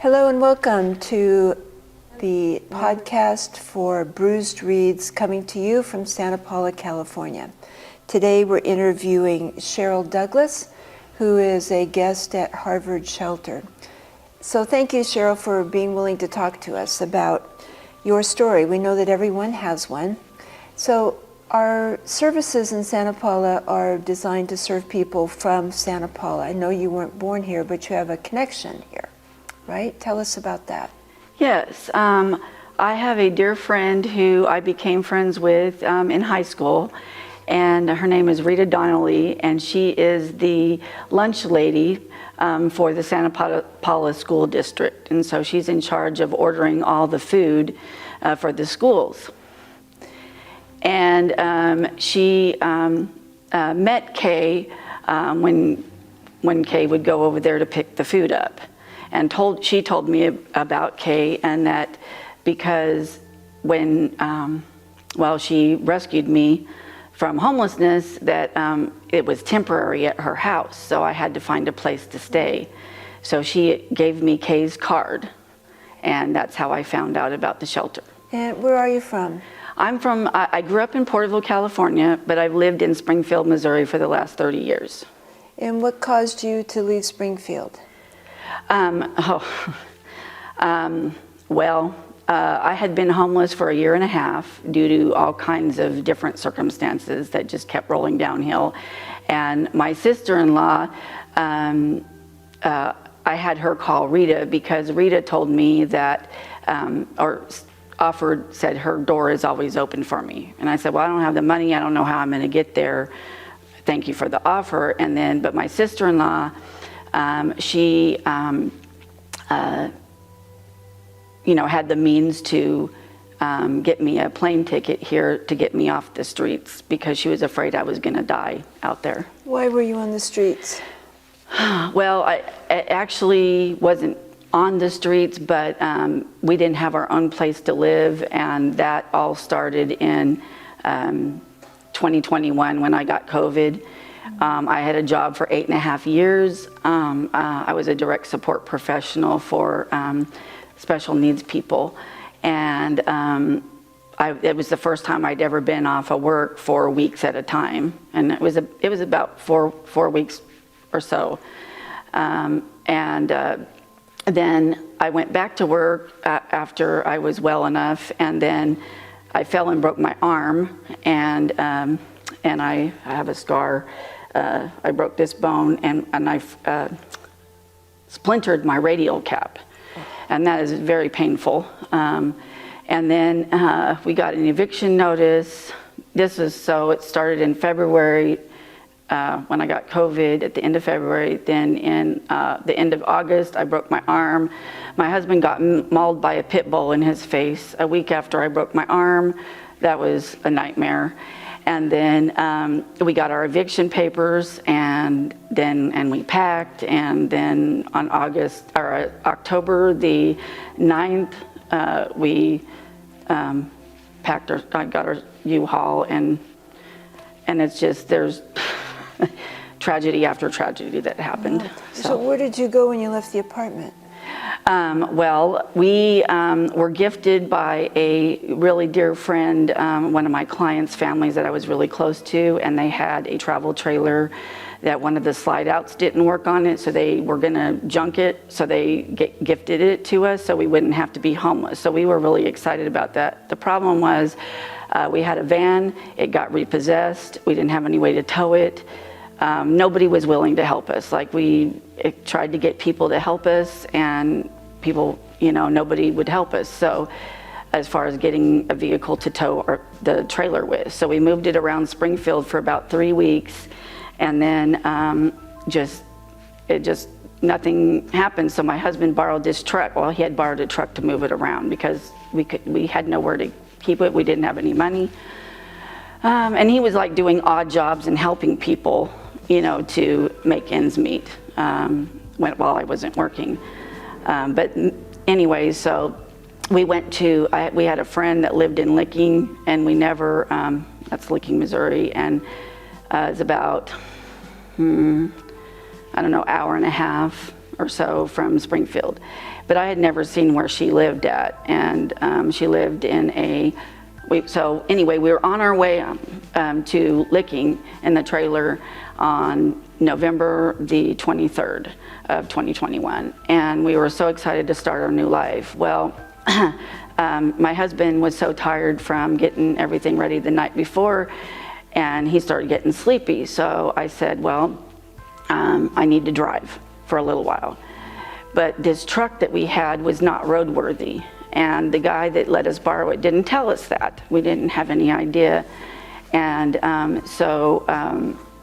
Hello and welcome to the podcast for Bruised Reads, coming to you from Santa Paula, California. Today we're interviewing Cheryl Douglas, who is a guest at Harvard Shelter. So thank you, Cheryl, for being willing to talk to us about your story. We know that everyone has one. So our services in Santa Paula are designed to serve people from Santa Paula. I know you weren't born here, but you have a connection here, right? Tell us about that. Yes, I have a dear friend who I became friends with in high school, and her name is Rita Donnelly, and she is the lunch lady for the Santa Paula School District, and so she's in charge of ordering all the food for the schools. And she met Kay when Kay would go over there to pick the food up. And she told me about Kay, and that because when, she rescued me from homelessness, that it was temporary at her house, so I had to find a place to stay. So she gave me Kay's card, and that's how I found out about the shelter. And where are you from? I grew up in Porterville, California, but I've lived in Springfield, Missouri for the last 30 years. And what caused you to leave Springfield? I had been homeless for a year and a half due to all kinds of different circumstances that just kept rolling downhill. And my sister-in-law, I had her call Rita because Rita told me that, said her door is always open for me. And I said, well, I don't have the money. I don't know how I'm going to get there. Thank you for the offer. But my sister-in-law, she had the means to get me a plane ticket here to get me off the streets because she was afraid I was going to die out there. Why were you on the streets? Well, I actually wasn't on the streets, but we didn't have our own place to live, and that all started in 2021 when I got COVID. I had a job for 8.5 years. I was a direct support professional for special needs people, and it was the first time I'd ever been off of work for weeks at a time, and it was about four weeks or so, then I went back to work after I was well enough, and then I fell and broke my arm, and I have a scar. I broke this bone, and I splintered my radial cap, and that is very painful. And then we got an eviction notice. It started in February when I got COVID at the end of February. Then in the end of August, I broke my arm. My husband got mauled by a pit bull in his face a week after I broke my arm. That was a nightmare. And then we got our eviction papers, and we packed, and then on October the 9th, we packed I got our U-Haul, and it's just, there's tragedy after tragedy that happened. Wow. So where did you go when you left the apartment? We were gifted by a really dear friend, one of my clients' families that I was really close to, and they had a travel trailer that one of the slide outs didn't work on it, so they were going to junk it, so they gifted it to us so we wouldn't have to be homeless. So we were really excited about that. The problem was we had a van, it got repossessed, we didn't have any way to tow it. Nobody was willing to help us. We tried to get people to help us, and people, nobody would help us. So as far as getting a vehicle to tow the trailer with. So we moved it around Springfield for about 3 weeks, and then nothing happened. So my husband borrowed this truck. Well, he had borrowed a truck to move it around because we had nowhere to keep it. We didn't have any money. And he was doing odd jobs and helping people, to make ends meet while I wasn't working. But anyway, so we we had a friend that lived in Licking, and we never, that's Licking, Missouri, and it's about, hour and a half or so from Springfield. But I had never seen where she lived at, and she lived in so anyway, we were on our way to Licking in the trailer on November the 23rd of 2021, and we were so excited to start our new life. Well, my husband was so tired from getting everything ready the night before, and he started getting sleepy. So I said, well, I need to drive for a little while. But this truck that we had was not roadworthy, and the guy that let us borrow it didn't tell us that. We didn't have any idea. And so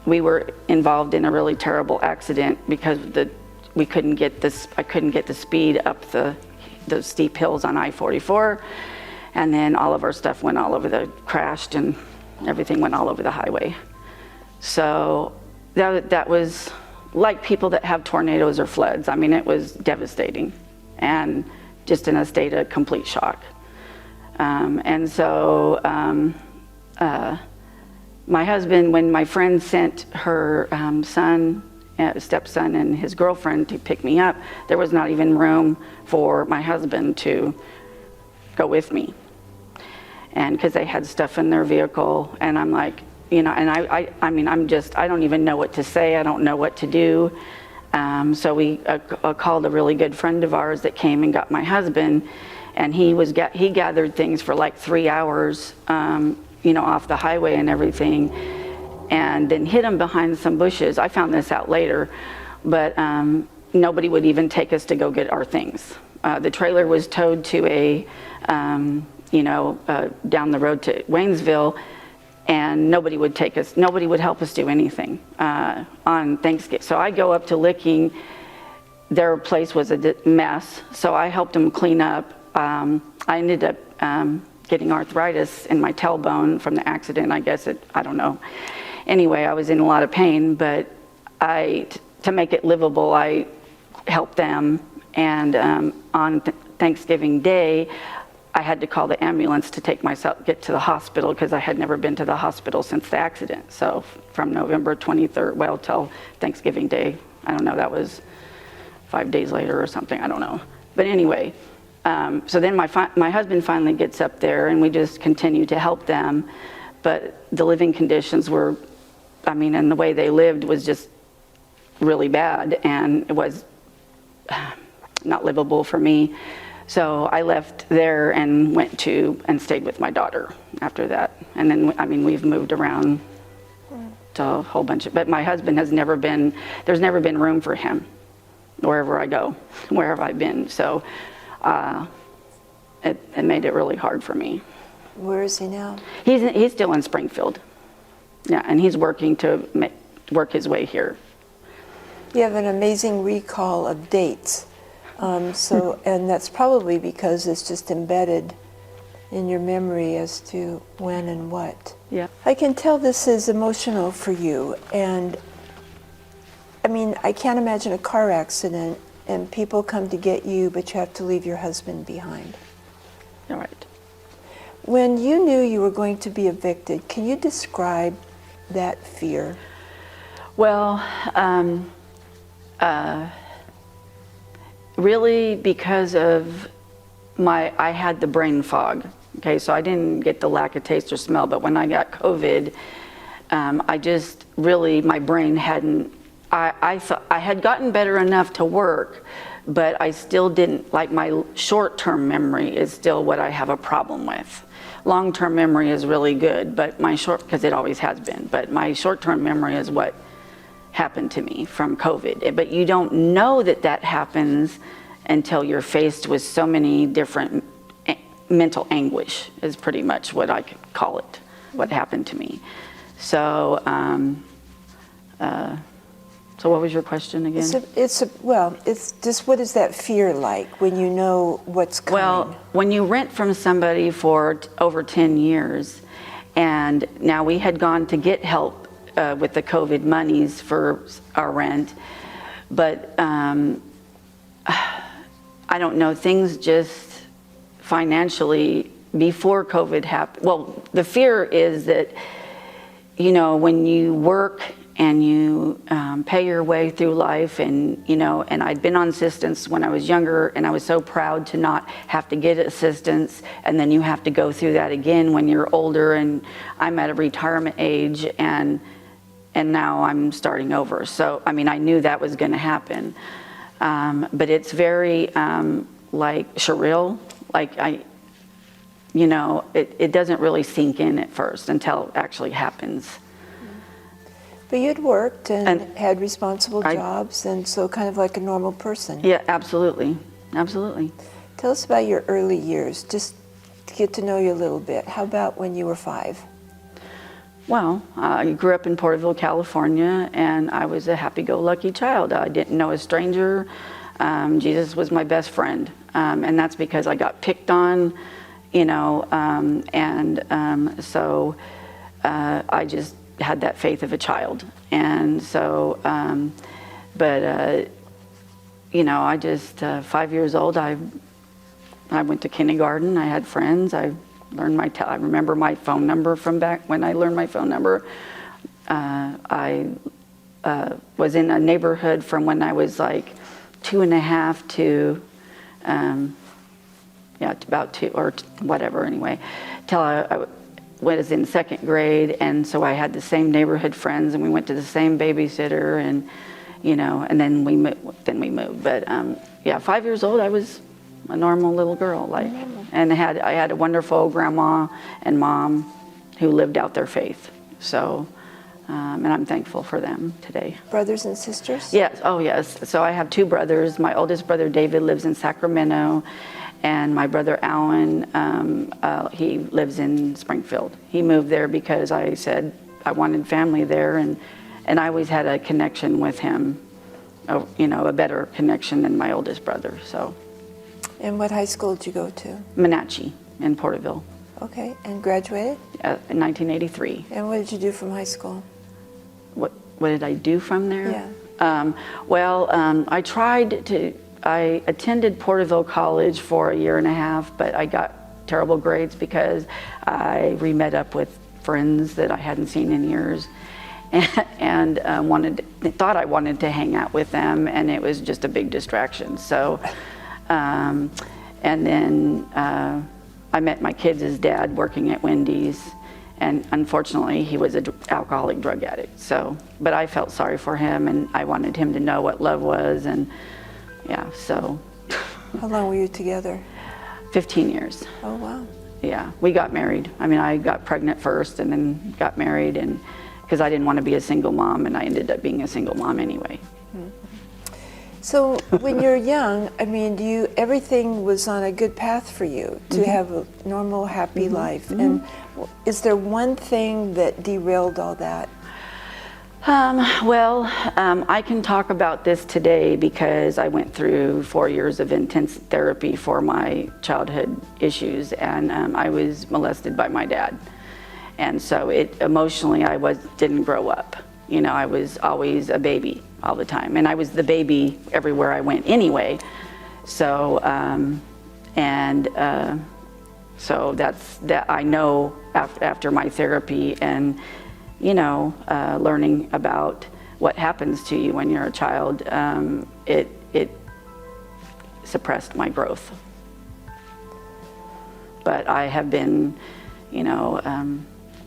we were involved in a really terrible accident because I couldn't get the speed up those steep hills on I-44, and then all of our stuff went all over crashed, and everything went all over the highway. So that was like people that have tornadoes or floods. I mean, it was devastating and just in a state of complete shock. And so my husband, when my friend sent her stepson and his girlfriend to pick me up, there was not even room for my husband to go with me. And because they had stuff in their vehicle, and I'm like, and I mean, I don't even know what to say. I don't know what to do. So we called a really good friend of ours that came and got my husband, and he gathered things for like 3 hours, off the highway and everything, and then hid him behind some bushes. I found this out later, but nobody would even take us to go get our things. The trailer was towed to down the road to Waynesville, and nobody would help us do anything on Thanksgiving. So I go up to Licking. Their place was a mess, so I helped them clean up. I ended up getting arthritis in my tailbone from the accident. I don't know. Anyway, I was in a lot of pain, but to make it livable, I helped them. And on Thanksgiving Day, I had to call the ambulance to get to the hospital, because I had never been to the hospital since the accident. So from November 23rd, till Thanksgiving Day, I don't know, that was 5 days later or something, I don't know. But anyway, so then my husband finally gets up there, and we just continue to help them. But the living conditions were, and the way they lived was just really bad, and it was not livable for me. So I left there and and stayed with my daughter after that. And then, we've moved around to a whole bunch but my husband there's never been room for him wherever I go, wherever I've been. So it made it really hard for me. Where is he now? He's still in Springfield. Yeah, and he's working to work his way here. You have an amazing recall of dates. And that's probably because it's just embedded in your memory as to when and what. Yeah. I can tell this is emotional for you. And I can't imagine a car accident and people come to get you, but you have to leave your husband behind. All right. When you knew you were going to be evicted, can you describe that fear? Well, really because of I had the brain fog. Okay, so I didn't get the lack of taste or smell, but when I got COVID, I just really, my brain hadn't, I thought I had gotten better enough to work, but I still didn't, my short-term memory is still what I have a problem with. Long-term memory is really good, but because it always has been, but my short-term memory is what happened to me from COVID. But you don't know that happens until you're faced with so many different mental anguish, is pretty much what I could call it, what happened to me. So, so what was your question again? It's just, what is that fear like when you know what's coming? Well, when you rent from somebody for over 10 years, and now we had gone to get help with the COVID monies for our rent, but I don't know, things just financially before COVID happened. Well, the fear is that, when you work and you pay your way through life, and and I'd been on assistance when I was younger, and I was so proud to not have to get assistance, and then you have to go through that again when you're older, and I'm at a retirement age, and now I'm starting over. So I mean, I knew that was going to happen, but it's very like Cheryl, like it doesn't really sink in at first until it actually happens. But you'd worked and had responsible jobs, and so kind of like a normal person. Yeah, absolutely. Absolutely. Tell us about your early years, just to get to know you a little bit. How about when you were 5? Well, I grew up in Porterville, California, and I was a happy-go-lucky child. I didn't know a stranger. Jesus was my best friend, and that's because I got picked on, so I just had that faith of a child. And so, I just, 5 years old, I went to kindergarten. I had friends. I learned I remember my phone number from back when I learned my phone number. I was in a neighborhood from when I was like 2.5 to, about 2 or whatever anyway, till I was in 2nd grade, and so I had the same neighborhood friends, and we went to the same babysitter, and and then we moved. But 5 years old, I was a normal little girl, and I had a wonderful grandma and mom who lived out their faith. So, and I'm thankful for them today. Brothers and sisters? Yes. Oh, yes. So I have 2 brothers. My oldest brother David lives in Sacramento. And my brother Alan, he lives in Springfield. He moved there because I said I wanted family there, and I always had a connection with him, a better connection than my oldest brother. So. And what high school did you go to? Menachie in Porterville. Okay, and graduated? In 1983. And what did you do from high school? What did I do from there? Yeah. I attended Porterville College for a 1.5 years, but I got terrible grades because I re-met up with friends that I hadn't seen in years, and thought I wanted to hang out with them, and it was just a big distraction. So, and then I met my kids' dad working at Wendy's, and unfortunately he was an alcoholic drug addict. So, but I felt sorry for him, and I wanted him to know what love was, and so. How long were you together? 15 years. Oh, wow. Yeah, we got married. I mean, I got pregnant first and then got married, and because I didn't want to be a single mom, and I ended up being a single mom anyway. So when you're young, I mean, everything was on a good path for you to have a normal, happy life. And is there one thing that derailed all that? I can talk about this today because I went through 4 years of intense therapy for my childhood issues, and I was molested by my dad. And so emotionally, I didn't grow up. I was always a baby all the time, and I was the baby everywhere I went anyway. So, so that's that I know after my therapy and learning about what happens to you when you're a child, it suppressed my growth. But I have been,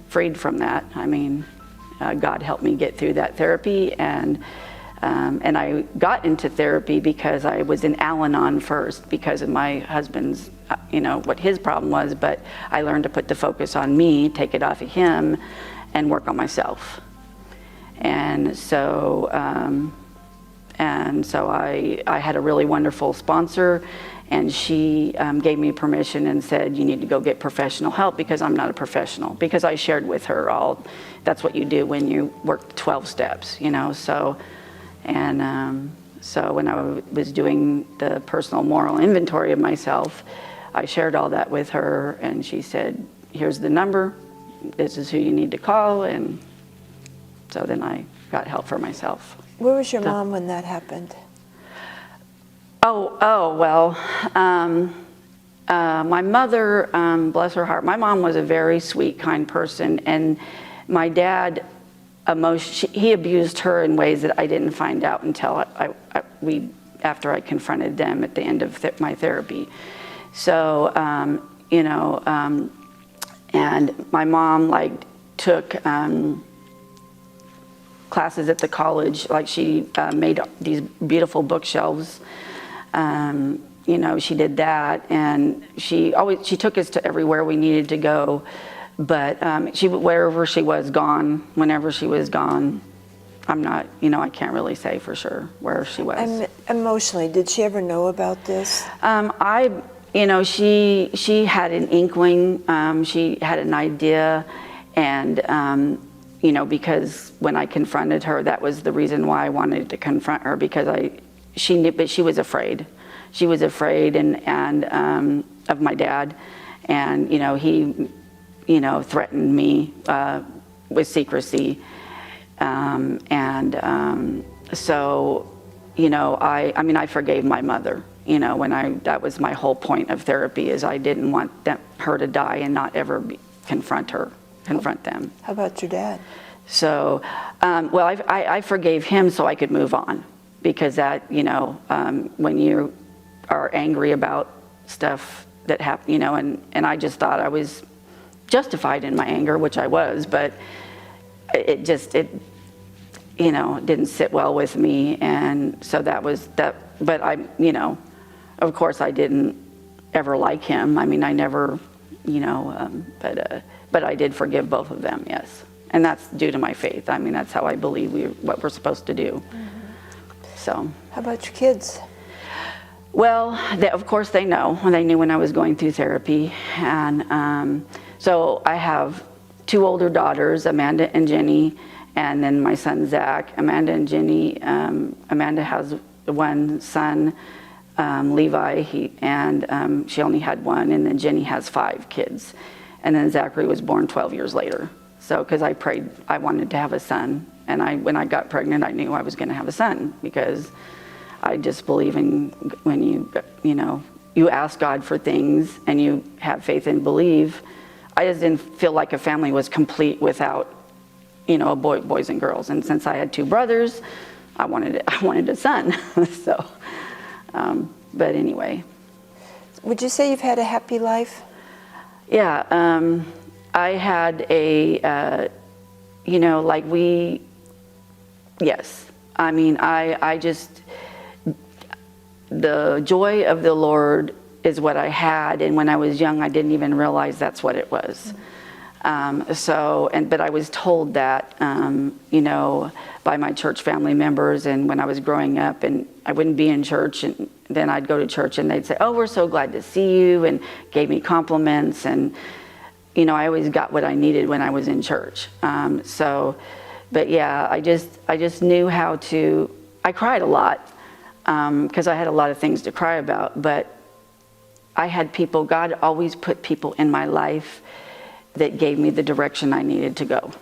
freed from that. I mean, God helped me get through that therapy, and I got into therapy because I was in Al-Anon first because of my husband's, what his problem was, but I learned to put the focus on me, take it off of him, and work on myself. And so I had a really wonderful sponsor, and she gave me permission and said, you need to go get professional help because I'm not a professional. Because I shared with her that's what you do when you work 12 steps, so. And so when I was doing the personal moral inventory of myself, I shared all that with her, and she said, here's the number. This is who you need to call, and so then I got help for myself. Where was your mom when that happened? My mother, bless her heart, my mom was a very sweet, kind person, and my dad he abused her in ways that I didn't find out until after I confronted them at the end of my therapy. So, and my mom like took classes at the college. Like she made these beautiful bookshelves. She did that, and she took us to everywhere we needed to go. But wherever she was gone, whenever she was gone, I'm not, I can't really say for sure where she was. Emotionally, did she ever know about this? She had an inkling, she had an idea, and, because when I confronted her, that was the reason why I wanted to confront her, because she knew, but she was afraid. She was afraid and of my dad, and, he, threatened me with secrecy. So, I forgave my mother, that was my whole point of therapy, is I didn't want her to die and not ever confront them. How about your dad? So, I forgave him so I could move on, because that, when you are angry about stuff that happened, and I just thought I was justified in my anger, which I was, but it didn't sit well with me, and so that was that. But of course I didn't ever like him. I never, but I did forgive both of them, yes, and that's due to my faith. That's how I believe what we're supposed to do. Mm-hmm. So. How about your kids? Well, of course they know. They knew when I was going through therapy, and so I have 2 older daughters, Amanda and Jenny, and then my son Zach. Amanda and Jenny. Amanda has 1 son, Levi, she only had 1, and then Jenny has 5 kids, and then Zachary was born 12 years later. So, because I prayed, I wanted to have a son, and when I got pregnant, I knew I was going to have a son, because I just believe in when you ask God for things and you have faith and believe. I just didn't feel like a family was complete without, boys and girls. And since I had 2 brothers, I wanted a son. So, but anyway. Would you say you've had a happy life? Yeah, I had yes. I just, the joy of the Lord is what I had, and when I was young, I didn't even realize that's what it was. But I was told that, by my church family members, and when I was growing up, and I wouldn't be in church, and then I'd go to church, and they'd say, "Oh, we're so glad to see you," and gave me compliments, and I always got what I needed when I was in church. But yeah, I just knew how to. I cried a lot because I had a lot of things to cry about, but I had people. God always put people in my life that gave me the direction I needed to go.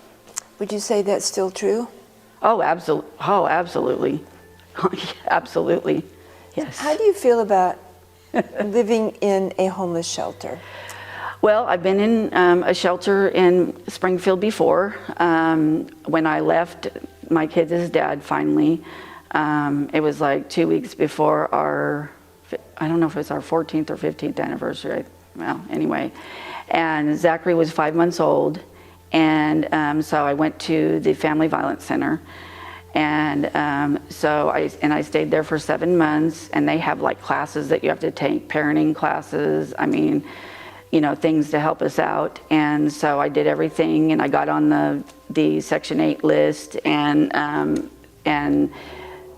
Would you say that's still true? Oh, absolutely. Oh, absolutely. Absolutely. Yes. How do you feel about living in a homeless shelter? Well, I've been in a shelter in Springfield before. When I left my kids' dad finally, it was like 2 weeks before I don't know if it was our 14th or 15th anniversary. Well, anyway. And Zachary was 5 months old. And so I went to the Family Violence Center. And I stayed there for 7 months. And they have like classes that you have to take, parenting classes. Things to help us out. And so I did everything, and I got on the Section 8 list, and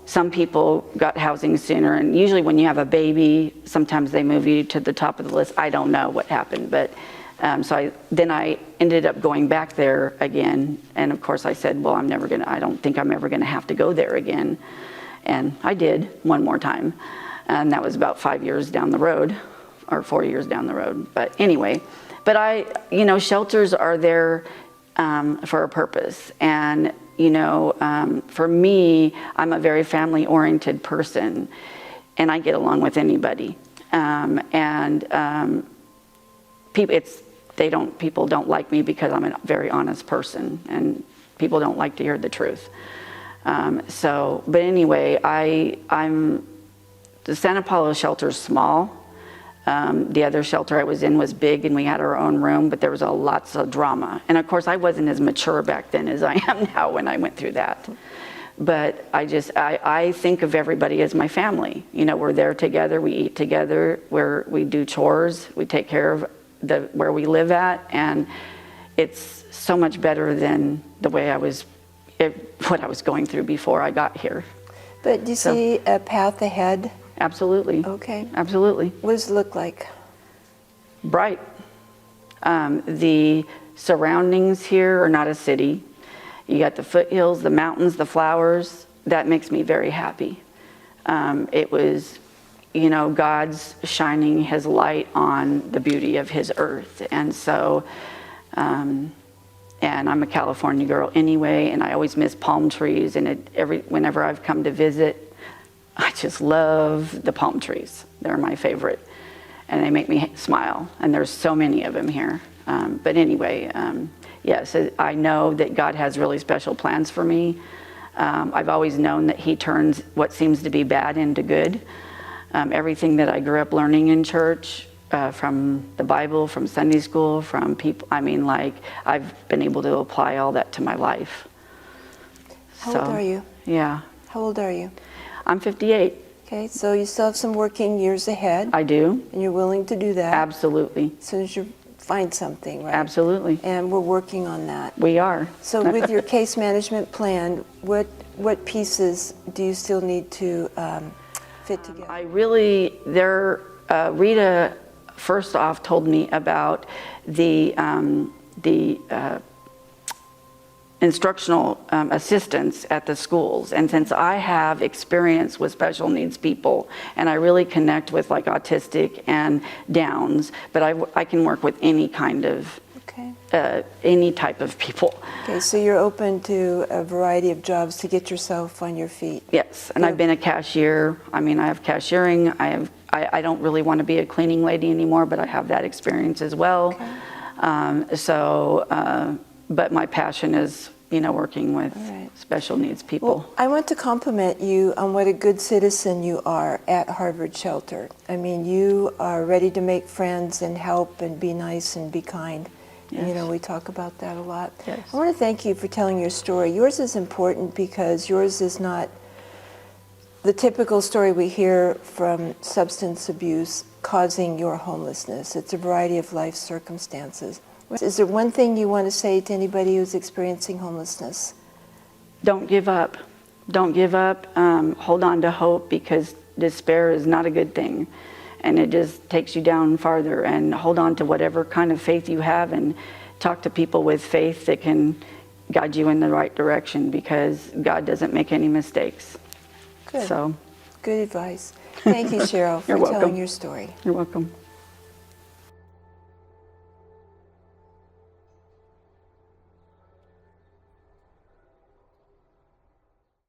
some people got housing sooner. And usually when you have a baby, sometimes they move you to the top of the list. I don't know what happened, but so I ended up going back there again. And of course I said, well, I don't think I'm ever gonna have to go there again. And I did one more time. And that was about 5 years down the road, or 4 years down the road. But anyway, shelters are there for a purpose. And, for me, I'm a very family-oriented person, and I get along with anybody. People don't like me because I'm a very honest person. And people don't like to hear the truth. But anyway, the Santa Paula shelter's small. The other shelter I was in was big, and we had our own room, but there was lots of drama. And of course, I wasn't as mature back then as I am now when I went through that. But I think of everybody as my family. You know, we're there together, we eat together, we do chores, we take care of where we live at, and it's so much better than the way what I was going through before I got here. But do you see a path ahead? Absolutely. Okay. Absolutely. What does it look like? Bright. The surroundings here are not a city. You got the foothills, the mountains, the flowers. That makes me very happy. It was, you know, God's shining his light on the beauty of his earth. And so, and I'm a California girl anyway, and I always miss palm trees. And whenever I've come to visit, I just love the palm trees. They're my favorite. And they make me smile. And there's so many of them here. But anyway, yes, I know that God has really special plans for me. I've always known that he turns what seems to be bad into good. Everything that I grew up learning in church, from the Bible, from Sunday school, from people, I mean, like, I've been able to apply all that to my life. How old are you? Yeah. How old are you? I'm 58. Okay, so you still have some working years ahead. I do. And you're willing to do that. Absolutely. As soon as you find something, right? Absolutely. And we're working on that. We are. So with your case management plan, what pieces do you still need to fit together? Rita first off told me about the instructional assistants at the schools. And since I have experience with special needs people, and I really connect with like autistic and Downs, but I can work with any kind of, any type of people. Okay, so you're open to a variety of jobs to get yourself on your feet. Yes, and I've been a cashier. I mean, I have cashiering. I don't really want to be a cleaning lady anymore, but I have that experience as well. Okay. But my passion is, you know, working with special needs people. Well, I want to compliment you on what a good citizen you are at Harvard Shelter. I mean, you are ready to make friends and help and be nice and be kind. Yes. And, you know, we talk about that a lot. Yes. I want to thank you for telling your story. Yours is important because yours is not the typical story we hear from substance abuse causing your homelessness. It's a variety of life circumstances. Is there one thing you want to say to anybody who's experiencing homelessness? Don't give up. Don't give up. Hold on to hope, because despair is not a good thing. And it just takes you down farther. And hold on to whatever kind of faith you have, and talk to people with faith that can guide you in the right direction, because God doesn't make any mistakes. Good. So, good advice. Thank you, Cheryl, for telling your story. You're welcome.